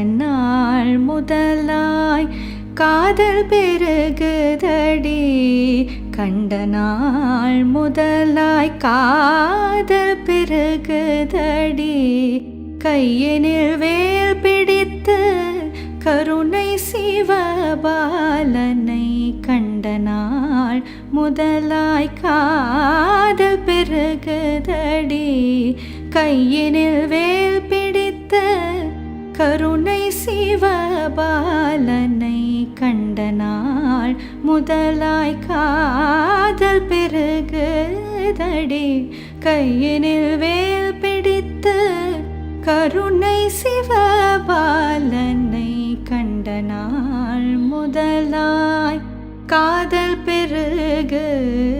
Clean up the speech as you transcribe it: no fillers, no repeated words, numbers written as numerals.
நாள் முதலாய் காதல் பெருகுதடி, கண்ட நாள் முதலாய் காதல் பெருகுதடி. கையினில் வேல் பிடித்து கருணை சிவபாலனை கண்ட நாள் முதலாய் காதல் பெருகுதடி. கையினில் வேல் பிடித்து கருணை சிவபாலனை கண்ட நாள் முதலாய் காதல் பெருகுதடி. கையினில் வேல் பிடித்து கருணை சிவபாலனை கண்ட நாள் முதலாய் காதல் பெருகுதடி.